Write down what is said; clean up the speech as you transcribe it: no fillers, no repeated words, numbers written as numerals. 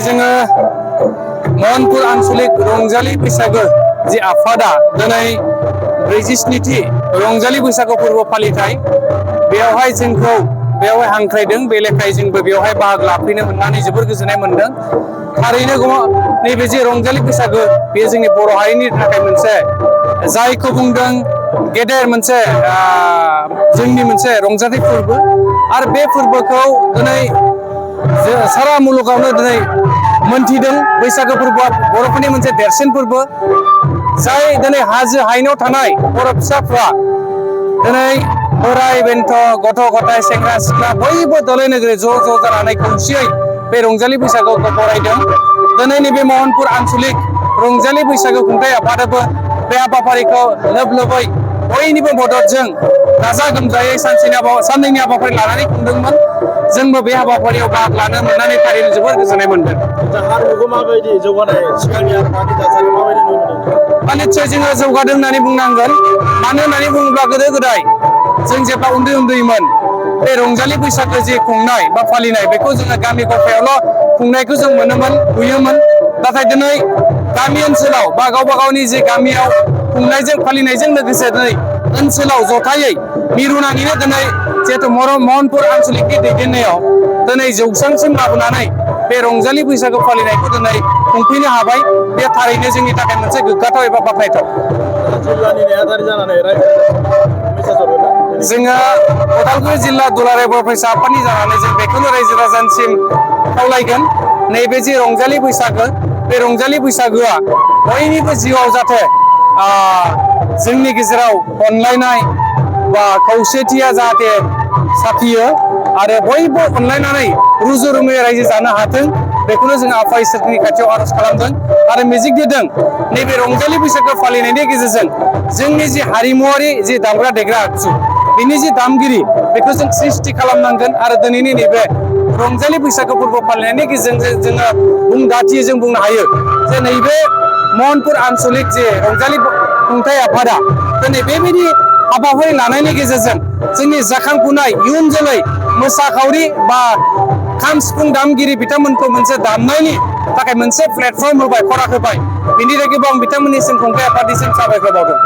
जोङो महनपुर आनसलिक रंजालि बैसागो जि आफादा दिनै 47थि रंजालि बैसागु फोरबो फालिथाय बेयावहाय जोंखौ बेयावहाय हांख्रायदों बे लेखायै जोंबो बेयावहाय बाहागो लाफैनो मोननानै जोबोर गोजोननाय मोनदों। थारैनो नैबे जे रंजालि बैसागो बेयो जोंनि बर' हारिनि थाखाय मोनसे जायखौ बुंदों गेदेर मोनसे जोंनि मोनसे रंजाथाइ फोरबो आरो बे फोरबोखौ दिनै सारा मुलुगावनो दिनै मोनथिदों बैसागो फोरबोआ बर'फोरनि मोनसे देरसिन फोरबो जाय दिनै हाजो हायेनाव थानाय बर' फिसाफ्रा दिनै बोराय बेन्थ गथ' गथाय सेंग्रा सिख्ला बयबो दलै नोगोरै ज' जानानै खौसेयै बे रंजालि बैसागुखौ बरायदों। दिनै नैबे महनपुर आनसलिक रंजालि बैसागु खुंथाय आफादाबो बे हाबाफारिखौ लोब लोबै बयनिबो मददजों गाजा गोमजायै साननैनि हाबाफारि लानानै खुंदोंमोन। जोंबो बे हाबाफारियाव बाहागो लानो मोननानै थारैनो जोबोर गोजोननाय मोनदों। हारिमुखौ माबायदि जौगानाय सिगांनि आरो दानि थासारि माबायदि नुनो मोनदों? निस्सय जोङो जौगादों होननानै बुंनांगोन। मानो होननानै बुङोब्ला गोदो गोदाय जों जेब्ला उन्दैमोन बे रंजालि बैसागो जे खुंनाय बा फालिनाय बेखौ जोङो गामि गफायावल' खुंनायखौ जों नुयोमोन। नाथाय दिनै गामि ओनसोलाव बा गावबा गावनि जे गामियाव खुंनायजों फालिनायजों लोगोसे दिनै ओनसोलाव जथायै मिरुनाङैनो दिनै जिहेतु महनपुर आनसलिकनि दैदेननायाव दिनै जौस्रांसिम लाबोनानै बे रंजालि बैसागु फालिनायखौ दिनै खुंफैनो हाबाय। बे थारैनो जोंनि थाखाय मोनसे गोग्गाथाव एबा बाख्नायथाव। जिल्लानि नेहाथारि जानानै जोङो उदालगुरि जिल्ला दुलाराय बर' फरायसा आफादनि जानानै जों बेखौनो रायजो राजानिसिम खावलायगोन नैबे जे रंजालि बैसागो बे रंजालि बैसागोआ बयनिबो जिउआव जाहाथे जोंनि गेजेराव अनलायनाय बा खौसेथिया जाहाथे साफियो आरो बयबो अनलायनानै रुजु रुमुयै रायजो जानो हाथों बेखौनो जों आफा इसोरनि खाथियाव आर'ज खालामदों आरो मिजिं थिदों नैबे रंजालि बैसागो फालिनायनि गेजेरजों जोंनि जि हारिमुवारि जि दामग्रा देग्रा आगजु बिनि जि दामगिरि बेखौ जों सृष्टि खालामनांगोन आरो दिनैनि नैबे रंजालि बैसागो फोरबो फालिनायनि गेजेरजों जोङो दाथियै जों बुंनो हायो जे नैबे महनपुर आनसलिक जे रंजालि खुंथाय आफादा दिनै बेबायदि हाबाफारि लानायनि गेजेरजों जोंनि जाखांफुनाय इयुन जोलै मोसाखावरि बा खाम सिफुं दामगिरि बिथांमोनखौ मोनसे दामनायनि थाखाय मोनसे प्लेटफर्म होबाय खराग होबाय बिनि थाखायबो आं बिथांमोननिसिम खुंथाय आफादनिसिम साबायखर बावदों।